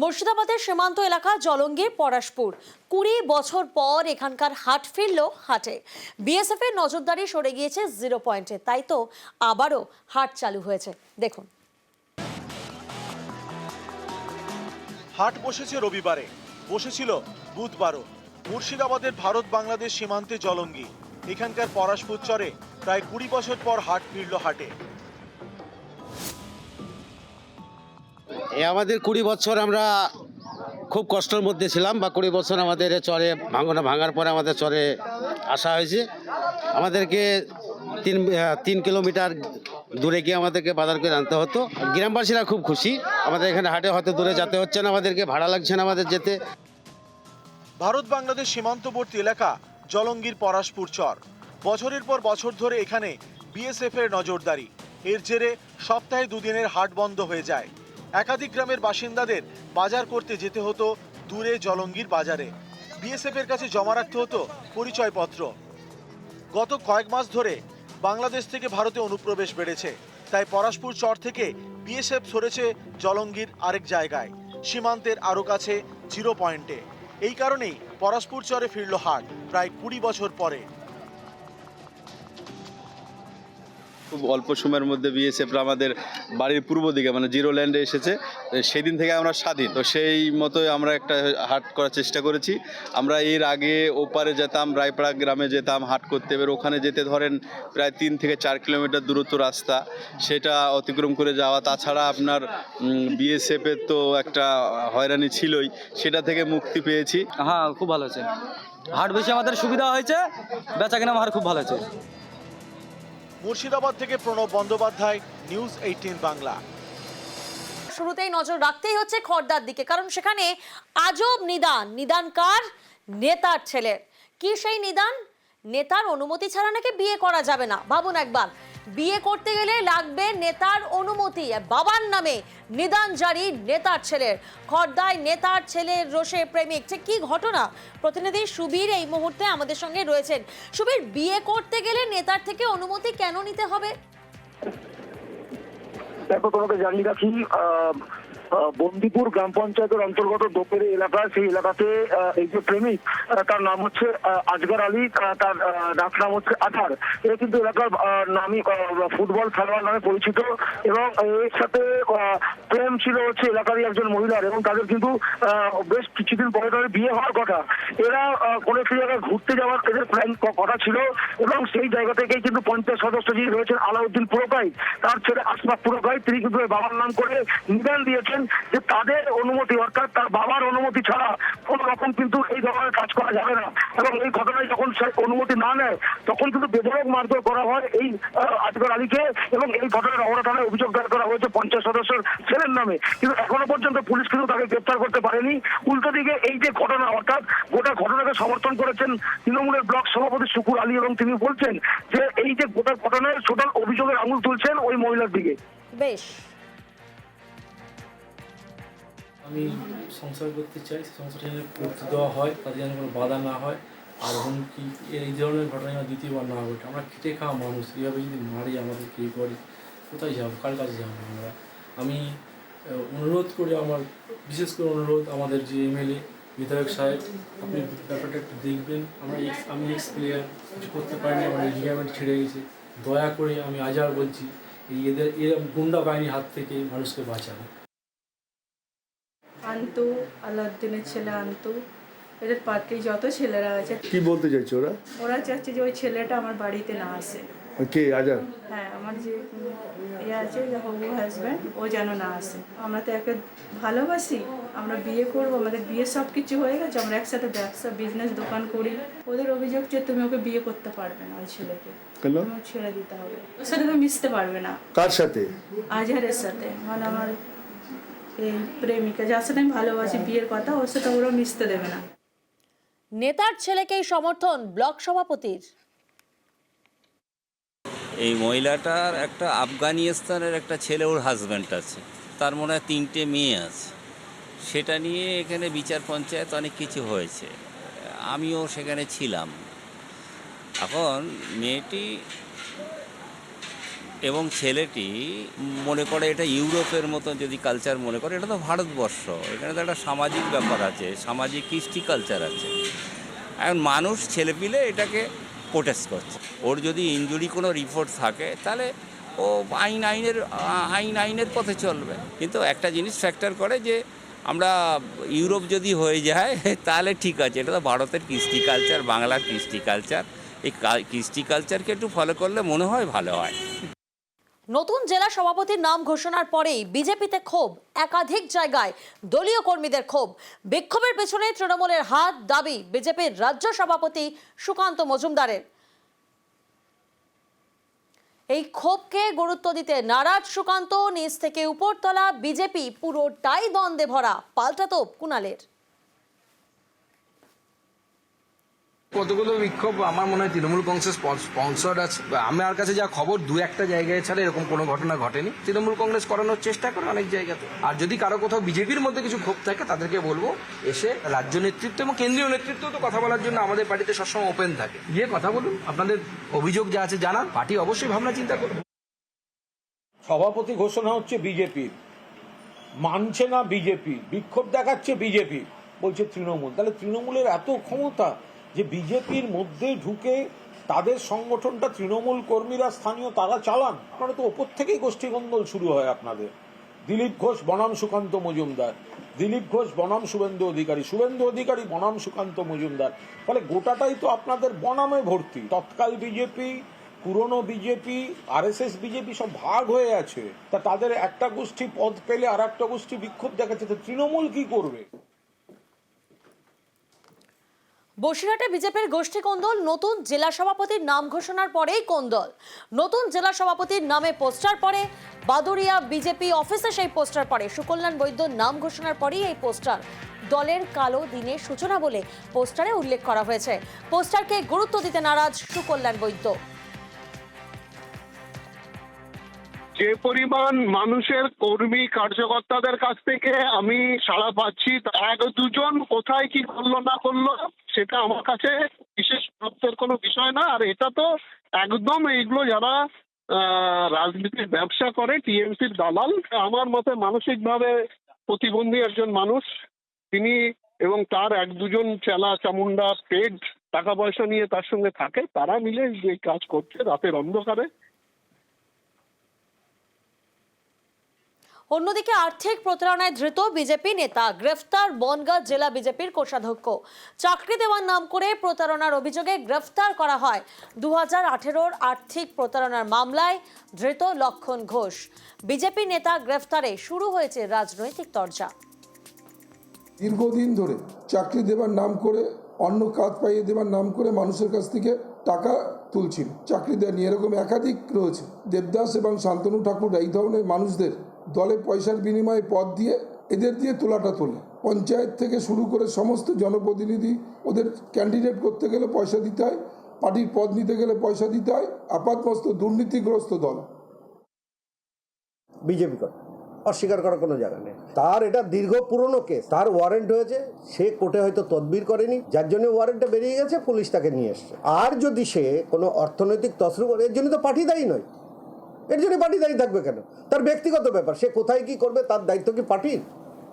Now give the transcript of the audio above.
মুর্শিদাবাদের সীমান্ত এলাকা জলঙ্গির পরাশপুর 20 বছর পর এখানকার হাট ফিরল হাটে। বিএসএফ এর নজরদারি সরে গিয়েছে 0 পয়েন্টে, তাই তো আবারও হাট চালু হয়েছে। দেখুন, হাট বসেছে রবিবারে, বসেছিল বুধবারও। মুর্শিদাবাদের ভারত বাংলাদেশ সীমান্তে জলঙ্গি, এখানকার পরাশপুর চরে প্রায় 20 বছর পর হাট ফিরল হাটে। আমাদের 20 বছর আমরা খুব কষ্টের মধ্যে ছিলাম, বা 20 বছর আমাদের চরে ভাঙার পরে আমাদের চরে আসা হয়েছে। আমাদেরকে 3 কিলোমিটার দূরে গিয়ে আমাদেরকে বাজার করে আনতে হতো। গ্রামবাসীরা খুব খুশি, আমাদের এখানে হাটে হয়তো দূরে যেতে হচ্ছে না, আমাদেরকে ভাড়া লাগছে না আমাদের যেতে। ভারত বাংলাদেশ সীমান্তবর্তী এলাকা জলঙ্গির পরাশপুর চর। বছরের পর বছর ধরে এখানে বিএসএফ এর নজরদারি। এর জেরে সপ্তাহে 2 দিনের হাট বন্ধ হয়ে যায়। একাধিক গ্রামের বাসিন্দাদের বাজার করতে যেতে হতো দূরে জলঙ্গির বাজারে। বিএসএফ এর কাছে জমা রাখতে হতো পরিচয়পত্র। গত কয়েক মাস ধরে বাংলাদেশ থেকে ভারতে অনুপ্রবেশ বেড়েছে, তাই পরাশপুর চর থেকে বিএসএফ সরেছে জলঙ্গির আরেক জায়গায়, সীমান্তের আরও কাছে 0 পয়েন্টে। এই কারণেই পরাশপুর চরে ফিরল হাট প্রায় 20 বছর পরে। খুব অল্প সময়ের মধ্যে বিএসএফরা আমাদের বাড়ির পূর্ব দিকে মানে জিরো ল্যান্ডে এসেছে। সেদিন থেকে আমরা স্বাধীন, তো সেই মতোই আমরা একটা হাট করার চেষ্টা করেছি। আমরা এর আগে ওপারে যেতাম, রায়পাড়া গ্রামে যেতাম হাট করতে, এবার ওখানে যেতে ধরেন প্রায় 3 থেকে 4 কিলোমিটার দূরত্ব রাস্তা, সেটা অতিক্রম করে যাওয়া। তাছাড়া আপনার বিএসএফের তো একটা হয়রানি ছিলই, সেটা থেকে মুক্তি পেয়েছি। হ্যাঁ, খুব ভালো হয়েছে হাট, বেশি আমাদের সুবিধা হয়েছে, বেচা কেনা আমার খুব ভালো হয়েছে। মুর্শিদাবাদ থেকে প্রণব বন্দ্যোপাধ্যায়, নিউজ 18 বাংলা। শুরুতেই নজর রাখতেই হচ্ছে খড়দার দিকে, কারণ সেখানে আজব নিদান কার? নেতার ছেলের। কি সেই নিদান? নেতার অনুমতি ছাড়া নাকি বিয়ে করা যাবে না। ভাবুন একবার, বিয়ে করতে গেলে লাগবে নেতার অনুমতি। বাবার নামে নিদান জারি নেতার ছেলের। খড়দায় নেতার ছেলের রোষে প্রেমিক, ঠিক কি ঘটনা? প্রতিনিধি সুবীর এই মুহূর্তে আমাদের সঙ্গে রয়েছেন। সুবীর, বিয়ে করতে গেলে নেতার থেকে অনুমতি কেন নিতে হবে? দেখো, তোমাকে জানিয়ে রাখি, বন্দিপুর গ্রাম পঞ্চায়েতের অন্তর্গত দোপেরে এলাকা, সেই এলাকাতে এই যে প্রেমিক, তার নাম হচ্ছে আজগর আলী, তার ডাক নাম হচ্ছে আধার। এ কিন্তু এলাকার নামী ফুটবল খেলোয়াড় নামে পরিচিত, এবং এর সাথে প্রেম ছিল হচ্ছে এলাকারই একজন মহিলার, এবং তাদের কিন্তু বেশ কিছুদিন পরে তাদের বিয়ে হওয়ার কথা। এরা কোনো একটি জায়গায় ঘুরতে যাওয়ার এদের প্ল্যান কথা ছিল, এবং সেই জায়গা থেকেই কিন্তু পঞ্চায়েত সদস্য যিনি রয়েছেন আলাউদ্দিন পুরকাইত, তার ছেলে আশরাফ পুরকাইত, তিনি কিন্তু বাবার নাম করে নিদান দিয়েছেন যে তাদের অনুমতি, অর্থাৎ তার বাবার অনুমতি ছাড়া কোন রকম কিন্তু এই ধরনের কাজ করা যাবে না। এবং এই ঘটনায় যখন সে অনুমতি না নেয়, তখন কিন্তু বেধড়ক মারধর করা হয় এই আজগর আলীকে, এবং এই ঘটনার অবরা থানায় অভিযোগ দায়ের করা হয়েছে পঞ্চায়েত সদস্যের ছেলের নামে। কিন্তু এখনো পর্যন্ত পুলিশ কিন্তু তাকে গ্রেপ্তার করতে পারেনি। উল্টো দিকে এই যে ঘটনা, অর্থাৎ গোটা ঘটনাকে সমর্থন করেছেন তৃণমূলের ব্লক সভাপতি শুকুর আলী, এবং তিনি বলছেন যে এই যে গোটা ঘটনায় টোটাল অভিযোগের আঙুল তুলছেন ওই মহিলার দিকে। বেশ, আমি সংসার করতে চাই, সংসার যেন করতে দেওয়া হয়, তাদের যেন কোনো বাধা না হয়, আর হুমকি এই ধরনের ঘটনা যেন দ্বিতীয়বার না ঘটে। আমরা খেটে খাওয়া মানুষ, এইভাবে যদি মারি আমাদের কী করে, কোথায় যাবো, কার কাছে যাবো আমরা? আমি অনুরোধ করি, আমার বিশেষ করে অনুরোধ আমাদের যে এমএলএ বিধায়ক সাহেব, আপনি ব্যাপারটা একটু দেখবেন। আমি এক্স প্লেয়ার, কিছু করতে পারিনি, আমার লিগামেন্ট ছিঁড়ে গেছে। দয়া করে আমি আজার বলছি, এদের গুন্ডা বাহিনীর হাত থেকে মানুষকে বাঁচানো। আন্তু, আলাউদ্দিনের ছেলে আন্তু, এদের পার্টি যত ছেলেরা আছে। কি বলতে চাইছে ওরা? ওরা চাচ্ছে যে ওই ছেলেটা আমার বাড়িতে না আসে। কে? আজাদ? হ্যাঁ, আমার যে আছে, যে হবু হাজব্যান্ড, ও যেন না আসে। আমরা তো একে ভালোবাসি, আমরা বিয়ে করবো, আমাদের বিয়ে সব কিছু হয়ে গেছে, আমরা একসাথে ব্যবসা বিজনেস দোকান করি। ওদের অভিযোগ যে তুমি ওকে বিয়ে করতে পারবে না, ওই ছেলেকে তুমি ছেড়ে দিতে হবে, ওর সাথে তুমি মিশতে পারবে না। কার সাথে? আজহারের সাথে, মানে আমার এই প্রেমিকা, যার সাথে আমি ভালোবাসি, বিয়ের কথা, ওর সাথে ওরা মিশতে দেবে না। নেতার ছেলেকেই সমর্থন ব্লক সভাপতির। এই মহিলাটার একটা আফগানিস্তানের একটা ছেলে, ওর হাজব্যান্ড আছে, তার মনে হয় 3টে মেয়ে আছে। সেটা নিয়ে এখানে বিচার পঞ্চায়েত অনেক কিছু হয়েছে, আমিও সেখানে ছিলাম। এখন মেয়েটি এবং ছেলেটি মনে করে এটা ইউরোপের মতো যদি কালচার মনে করে, এটা তো ভারতবর্ষ, এখানে তো একটা সামাজিক ব্যাপার আছে, সামাজিক কৃষ্টি কালচার আছে। এখন মানুষ ছেলেপিলে এটাকে প্রোটেস্ট করছে। ওর যদি ইনজুরি কোনো রিপোর্ট থাকে তাহলে ও আইনের পথে চলবে। কিন্তু একটা জিনিস ফ্যাক্টর করে যে আমরা ইউরোপ যদি হয়ে যায় তাহলে ঠিক আছে, এটা তো ভারতের কৃষ্টি কালচার, বাংলার কৃষ্টি কালচার, এই কৃষ্টি কালচারকে একটু ফলো করলে মনে হয় ভালো হয়। নতুন জেলা সভাপতির নাম ঘোষণার পরেই বিজেপিতে ক্ষোভ, একাধিক জায়গায় দলীয় কর্মীদের ক্ষোভ। বিক্ষোভের পেছনে তৃণমূলের হাত, দাবি বিজেপির রাজ্য সভাপতি সুকান্ত মজুমদারের। এই ক্ষোভকে গুরুত্ব দিতে নারাজ সুকান্ত, নিচ থেকে উপরতলা বিজেপি পুরোটাই দ্বন্দ্বে ভরা। পাল্টা তোপ কুণালের। কতগুলো বিক্ষোভ আমার মনে হয় তৃণমূল কংগ্রেস স্পন্সর্ড আছে। আমার কাছে যা খবর, দু একটা জায়গায় ছাড়া এরকম কোনো ঘটনা ঘটেনি। তৃণমূল কংগ্রেস করানোর চেষ্টা করে অনেক জায়গাতে। আর যদি কারো কোথাও বিজেপির মধ্যে কিছু ক্ষোভ থাকে তাদেরকে বলবো এসে রাজ্য নেতৃত্ব এবং কেন্দ্রীয় নেতৃত্ব তো কথা বলার জন্য আমাদের পার্টিতে সবসময় ওপেন থাকে, গিয়ে কথা বলুন, আপনাদের অভিযোগ যা আছে জানান, পার্টি অবশ্যই ভাবনা চিন্তা করবে। সভাপতি ঘোষণা হচ্ছে বিজেপির, মানছে না বিজেপি, বিক্ষোভ দেখাচ্ছে বিজেপি, বলছে তৃণমূল। তাহলে তৃণমূলের এত ক্ষমতা যে বিজেপির মধ্যে ঢুকে তাদের সংগঠনটা তৃণমূল কর্মীরা স্থানীয় তারা চালান। আপনারা তো ওপর থেকেই গোষ্ঠীকন্দল শুরু হয় আপনাদের। দিলীপ ঘোষ বনাম সুকান্ত মজুমদার, দিলীপ ঘোষ বনাম শুভেন্দু অধিকারী, শুভেন্দু অধিকারী বনাম সুকান্ত মজুমদার। ফলে গোটাটাই তো আপনাদের বনামে ভর্তি। তৎকাল বিজেপি, পুরনো বিজেপি, আরএসএস বিজেপি সব ভাগ হয়ে আছে। তা তাদের একটা গোষ্ঠী পদ পেলে আর একটা গোষ্ঠী বিক্ষোভ দেখাচ্ছে, তো তৃণমূল কি করবে? বসিরহাটে বিজেপির গোষ্ঠী কোন্দল। নতুন জেলা সভাপতির নাম ঘোষণার পরেই কোন্দল। নতুন জেলা সভাপতির নামে পোস্টার পড়ে, বাদুরিয়া বিজেপি অফিসে সেই পোস্টার পড়ে। সুকল্যাণ বৈদ্যর নাম ঘোষণার পরেই এই পোস্টার। দলের কালো দিনের সূচনা বলে পোস্টারে উল্লেখ করা হয়েছে। পোস্টারকে গুরুত্ব দিতে নারাজ সুকল্যাণ বৈদ্য। যে পরিমাণ মানুষের কর্মী কার্যকর্তাদের কাছ থেকে আমি সাড়া পাচ্ছি, এক দুজন কোথায় কি করলো না করলো সেটা আমার কাছে বিশেষ গুরুত্বের কোনো বিষয় না। আর এটা তো একদম এইগুলো যারা রাজনীতির ব্যবসা করে, টিএমসির দালাল। আমার মতে মানসিকভাবে প্রতিবন্ধী একজন মানুষ তিনি, এবং তার এক দুজন চেলা চামুন্ডা পেড টাকা পয়সা নিয়ে তার সঙ্গে থাকে, তারা মিলে যে কাজ করছে রাতের অন্ধকারে। অন্যদিকে আর্থিক প্রতারণায় ধৃত বিজেপি নেতা গ্রেফতার বনগাঁ জেলা বিজেপির কোষাধ্যক্ষ। চাকরি দেওয়ার নাম করে প্রতারণার অভিযোগে গ্রেফতার করা হয়। 2018-র আর্থিক প্রতারণার মামলায় ধৃত লক্ষণ ঘোষ। বিজেপি নেতা গ্রেফতারে শুরু হয়েছে রাজনৈতিক চর্চা। দীর্ঘদিন ধরে চাকরি দেবার নাম করে, অন্য কাজ পাইয়ে দেবার নাম করে মানুষের কাছ থেকে টাকা তুলছিল, চাকরি দেয়নি, এরকম একাধিক রয়েছে। দেবদাস এবং শান্তনু ঠাকুর এই ধরনের মানুষদের দলে পয়সার বিনিময়ে পদ দিয়ে এদের দিয়ে তোলাটা তোলে। পঞ্চায়েত থেকে শুরু করে সমস্ত জনপ্রতিনিধি, ওদের ক্যান্ডিডেট করতে গেলে পয়সা দিতে হয়, পার্টির পদ নিতে গেলে পয়সা দিতে হয়। আপাতমস্ত দুর্নীতিগ্রস্ত দল বিজেপি করে, অস্বীকার করার কোনো জায়গা নেই। তার এটা দীর্ঘ পুরনো কেস, তার ওয়ারেন্ট হয়েছে, সে কোর্টে হয়তো তদবির করেনি, যার জন্য ওয়ারেন্টটা বেরিয়ে গেছে, পুলিশ তাকে নিয়ে এসছে। আর যদি সে কোনো অর্থনৈতিক তছরূপ করে, এর জন্য তো পার্টি দায়ী নয়, এর জন্য পার্টি দায়ী থাকবে কেন? তার ব্যক্তিগত ব্যাপার, সে কোথায় কি করবে তার দায়িত্ব কি পার্টির?